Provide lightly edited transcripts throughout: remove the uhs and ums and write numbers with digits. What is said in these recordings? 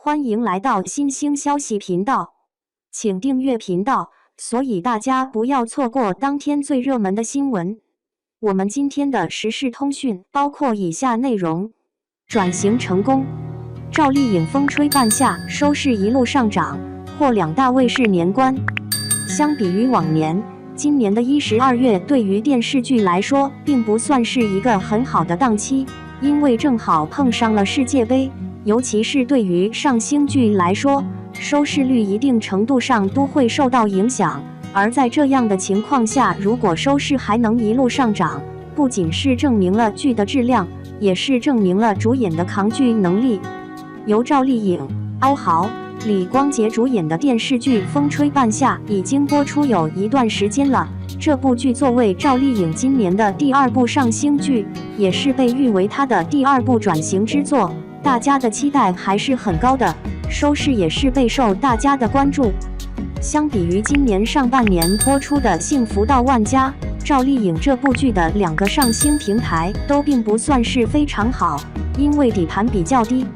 欢迎来到新兴消息频道，请订阅频道，所以大家不要错过当天最热门的新闻。我们今天的时事通讯包括以下内容：转型成功，赵丽颖风吹半夏，收视一路上涨，获2大卫视年关。相比于往年，今年的12月对于电视剧来说并不算是一个很好的档期，因为正好碰上了世界杯，尤其是对于上星剧来说，收视率一定程度上都会受到影响。而在这样的情况下，如果收视还能一路上涨，不仅是证明了剧的质量，也是证明了主演的抗剧能力。由赵丽颖、欧豪、李光洁主演的电视剧《风吹半夏》已经播出有一段时间了。这部剧作为赵丽颖今年的第2部上星剧，也是被誉为她的第2部转型之作，大家的期待还是很高的，收视也是备受大家的关注。相比于今年上半年播出的《幸福到万家》，赵丽颖这部剧的2个上星平台都并不算是非常好，因为底盘比较低。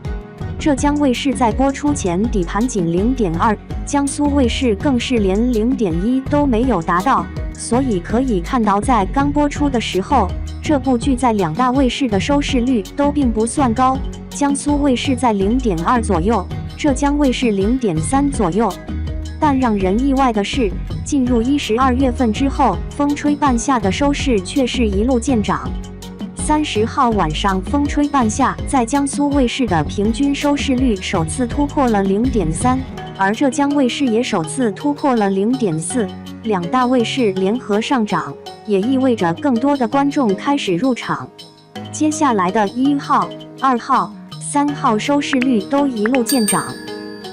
浙江卫视在播出前底盘仅 0.2， 江苏卫视更是连 0.1 都没有达到，所以可以看到在刚播出的时候，这部剧在2大卫视的收视率都并不算高，江苏卫视在 0.2 左右，浙江卫视 0.3 左右。但让人意外的是，进入12月份之后，风吹半夏的收视却是一路见涨。30号晚上，风吹半夏在江苏卫视的平均收视率首次突破了 0.3， 而浙江卫视也首次突破了 0.4， 2大卫视联合上涨，也意味着更多的观众开始入场。接下来的1号、2号、3号收视率都一路见涨。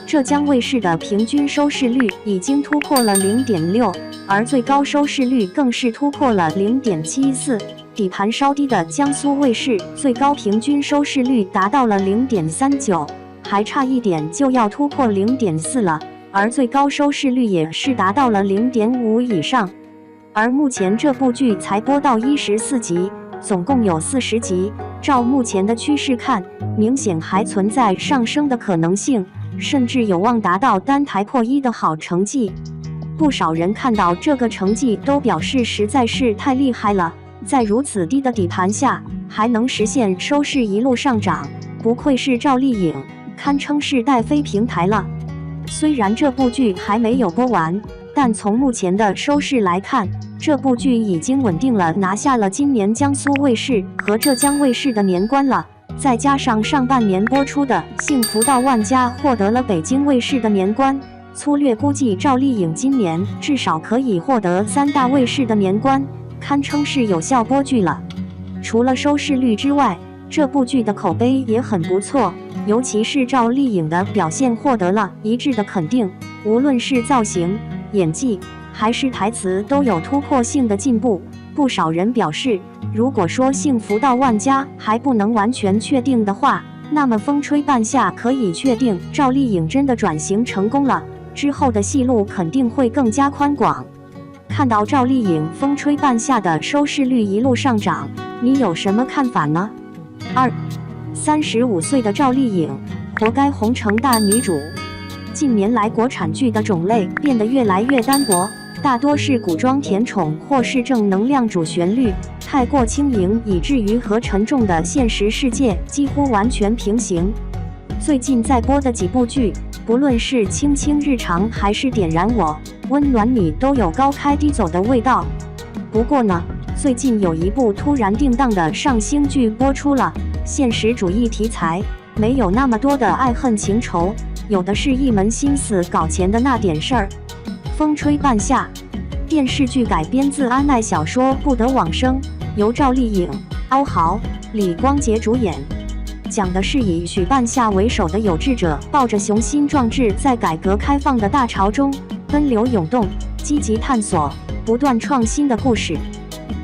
浙江卫视的平均收视率已经突破了 0.6， 而最高收视率更是突破了 0.74。底盘稍低的江苏卫视最高平均收视率达到了 0.39， 还差一点就要突破 0.4 了，而最高收视率也是达到了 0.5 以上。而目前这部剧才播到14集，总共有40集，照目前的趋势看，明显还存在上升的可能性，甚至有望达到单台破1的好成绩。不少人看到这个成绩都表示实在是太厉害了，在如此低的底盘下还能实现收视一路上涨，不愧是赵丽颖，堪称是带飞平台了。虽然这部剧还没有播完，但从目前的收视来看，这部剧已经稳定了拿下了今年江苏卫视和浙江卫视的年关了。再加上上半年播出的《幸福到万家》获得了北京卫视的年关，粗略估计赵丽颖今年至少可以获得3大卫视的年关，堪称是有效播剧了。除了收视率之外，这部剧的口碑也很不错，尤其是赵丽颖的表现获得了一致的肯定，无论是造型、演技还是台词都有突破性的进步。不少人表示，如果说幸福到万家还不能完全确定的话，那么风吹半夏可以确定赵丽颖真的转型成功了，之后的戏路肯定会更加宽广。看到赵丽颖风吹半夏的收视率一路上涨，你有什么看法呢？2. 35岁的赵丽颖，活该红成大女主。近年来国产剧的种类变得越来越单薄，大多是古装甜宠或是正能量主旋律，太过轻盈，以至于和沉重的现实世界几乎完全平行。最近在播的几部剧，不论是卿卿日常还是点燃我、温暖你，都有高开低走的味道。不过呢，最近有一部突然定档的上星剧播出了，现实主义题材，没有那么多的爱恨情仇，有的是一门心思搞钱的那点事儿。风吹半夏电视剧改编自安奈小说《不得往生》，由赵丽颖、欧豪、李光洁主演，讲的是以许半夏为首的有志者抱着雄心壮志，在改革开放的大潮中奔流涌动，积极探索，不断创新的故事。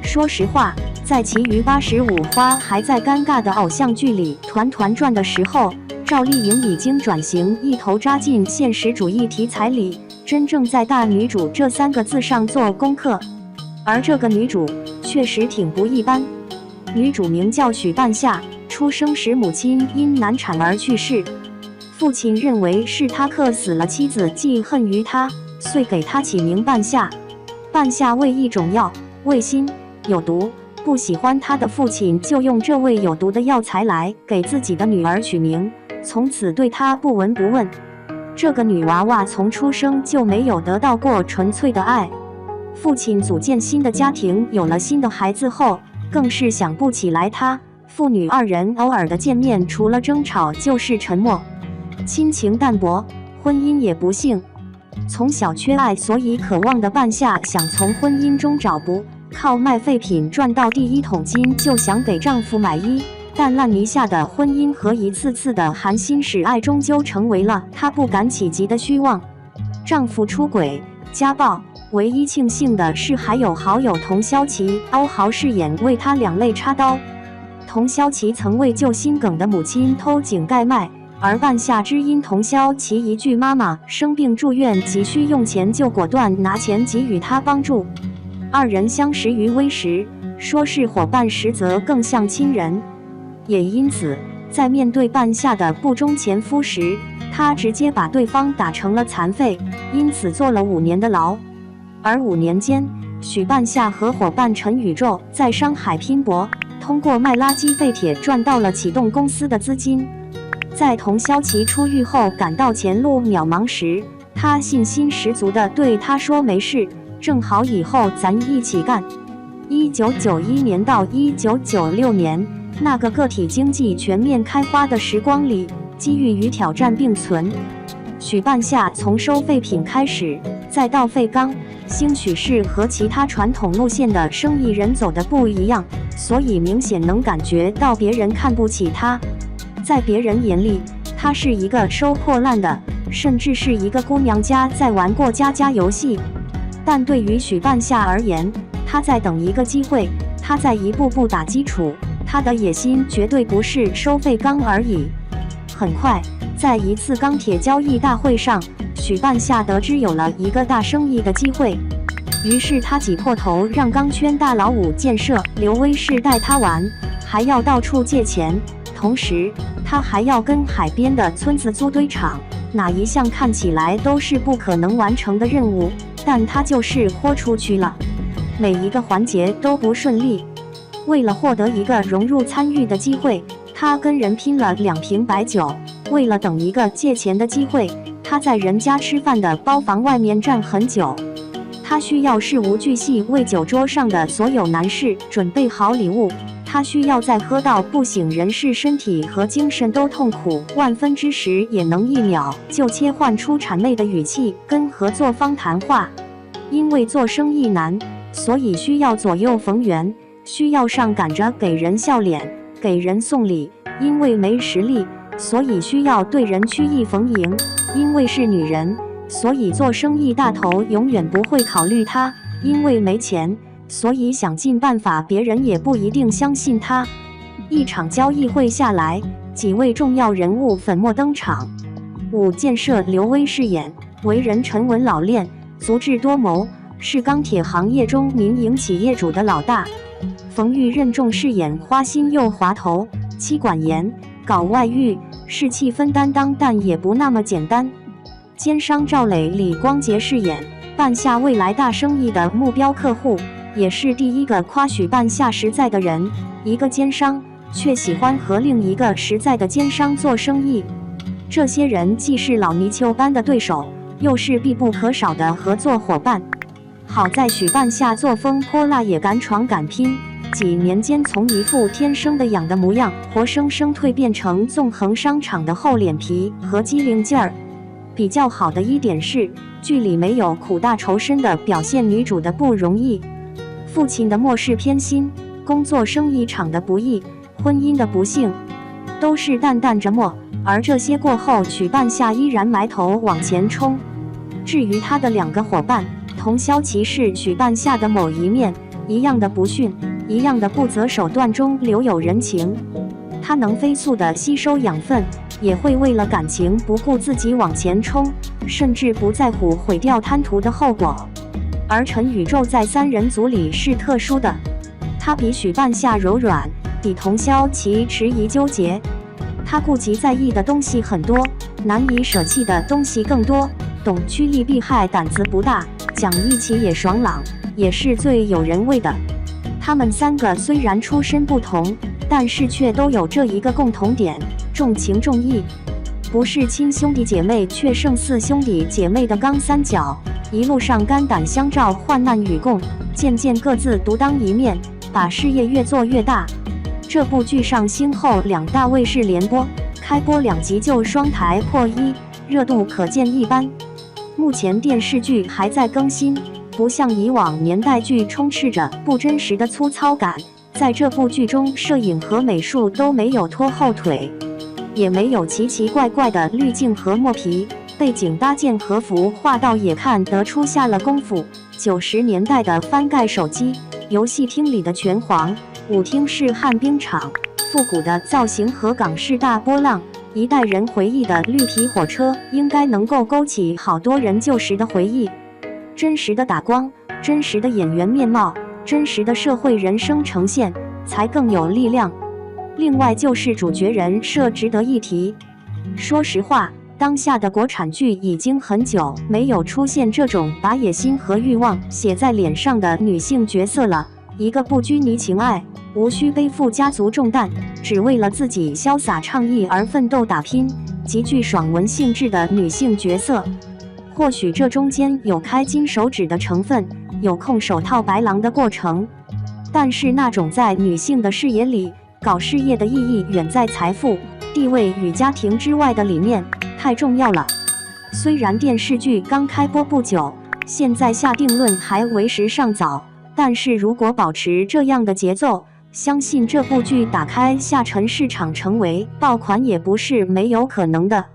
说实话，在其余85花还在尴尬的偶像剧里团团转的时候，赵丽颖已经转型，一头扎进现实主义题材里，真正在大女主这3个字上做功课。而这个女主确实挺不一般，女主名叫许半夏，出生时母亲因难产而去世。父亲认为是他克死了妻子，记恨于他，遂给他起名半夏。半夏为一种药，味辛，有毒。不喜欢他的父亲就用这味有毒的药材来给自己的女儿取名，从此对他不闻不问。这个女娃娃从出生就没有得到过纯粹的爱。父亲组建新的家庭，有了新的孩子后，更是想不起来他。父女二人偶尔的见面，除了争吵就是沉默，亲情淡薄，婚姻也不幸。从小缺爱，所以渴望的半夏想从婚姻中找补，靠卖废品赚到第一桶金，就想给丈夫买衣。但烂泥下的婚姻和一次次的寒心使爱，终究成为了她不敢企及的虚妄。丈夫出轨、家暴，唯一庆幸的是还有好友童潇琪、欧豪饰演为她两肋插刀。童潇琪曾为救心梗的母亲偷井盖卖，而半夏只因童潇琪一句妈妈生病住院急需用钱，就果断拿钱给予她帮助。二人相识于微时，说是伙伴，实则更像亲人。也因此，在面对半夏的不忠前夫时，他直接把对方打成了残废，因此坐了5年的牢。而5年间，许半夏和伙伴陈宇宙在上海拼搏，通过卖垃圾废铁赚到了启动公司的资金。在童潇琪出狱后感到前路渺茫时，他信心十足地对他说：“没事，正好以后咱一起干。”1991年到1996年，那个个体经济全面开花的时光里，机遇与挑战并存。许半夏从收废品开始，再到废钢，兴许是和其他传统路线的生意人走的不一样，所以明显能感觉到别人看不起他。在别人眼里，他是一个收破烂的，甚至是一个姑娘家在玩过家家游戏。但对于许半夏而言，他在等一个机会，他在一步步打基础，他的野心绝对不是收废钢而已。很快，在一次钢铁交易大会上，许半夏得知有了一个大生意的机会，于是他挤破头让钢圈大佬5建设刘威士带他玩，还要到处借钱，同时他还要跟海边的村子租堆场，哪一项看起来都是不可能完成的任务，但他就是豁出去了。每一个环节都不顺利，为了获得一个融入参与的机会，他跟人拼了2瓶白酒。为了等一个借钱的机会，他在人家吃饭的包房外面站很久。他需要事无巨细为酒桌上的所有男士准备好礼物，他需要在喝到不省人事、身体和精神都痛苦万分之时，也能1秒就切换出谄媚的语气跟合作方谈话。因为做生意难，所以需要左右逢源，需要上赶着给人笑脸，给人送礼。因为没实力，所以需要对人曲意逢迎。因为是女人，所以做生意大头永远不会考虑她。因为没钱，所以想尽办法，别人也不一定相信她。一场交易会下来，几位重要人物粉墨登场。5建设刘威饰演，为人沉稳老练，足智多谋，是钢铁行业中民营企业主的老大。冯玉任重饰演花心又滑头、妻管严，搞外遇，是气氛担当，但也不那么简单。奸商赵磊、李光洁饰演半夏未来大生意的目标客户，也是第一个夸许半夏实在的人。一个奸商却喜欢和另一个实在的奸商做生意，这些人既是老泥鳅般的对手，又是必不可少的合作伙伴。好在许半夏作风泼辣，也敢闯敢拼，几年间从一副天生的痒的模样，活生生蜕变成纵横商场的厚脸皮和机灵劲儿。比较好的一点是，剧里没有苦大仇深的表现女主的不容易，父亲的漠视偏心，工作生意场的不易，婚姻的不幸，都是淡淡着墨。而这些过后，许半夏依然埋头往前冲。至于他的2个伙伴，童潇琪是许半夏的某一面，一样的不驯，一样的不择手段中留有人情。他能飞速地吸收养分，也会为了感情不顾自己往前冲，甚至不在乎毁掉贪图的后果。而陈宇宙在3人组里是特殊的，他比许半夏柔软，比童潇琪迟疑纠结。他顾及在意的东西很多，难以舍弃的东西更多，懂趋利避害，胆子不大，讲义气也爽朗，也是最有人味的。他们三个虽然出身不同，但是却都有这一个共同点：重情重义。不是亲兄弟姐妹，却胜似兄弟姐妹的钢三角，一路上肝胆相照，患难与共，渐渐各自独当一面，把事业越做越大。这部剧上星后2大卫视联播，开播2集就双台破1，热度可见一斑。目前电视剧还在更新，不像以往年代剧充斥着不真实的粗糙感，在这部剧中，摄影和美术都没有拖后腿，也没有奇奇怪怪的滤镜和墨皮，背景搭建和服化倒也看得出下了功夫。90年代的翻盖手机，游戏厅里的拳皇，舞厅式旱冰场，复古的造型和港式大波浪，一代人回忆的绿皮火车，应该能够勾起好多人旧时的回忆。真实的打光，真实的演员面貌，真实的社会人生呈现，才更有力量。另外就是主角人设值得一提。说实话，当下的国产剧已经很久没有出现这种把野心和欲望写在脸上的女性角色了。一个不拘泥情爱，无需背负家族重担，只为了自己潇洒倡议而奋斗打拼，极具爽文性质的女性角色。或许这中间有开金手指的成分，有空手套白狼的过程，但是那种在女性的视野里搞事业的意义远在财富、地位与家庭之外的理念，太重要了。虽然电视剧刚开播不久，现在下定论还为时尚早，但是如果保持这样的节奏，相信这部剧打开下沉市场成为爆款也不是没有可能的。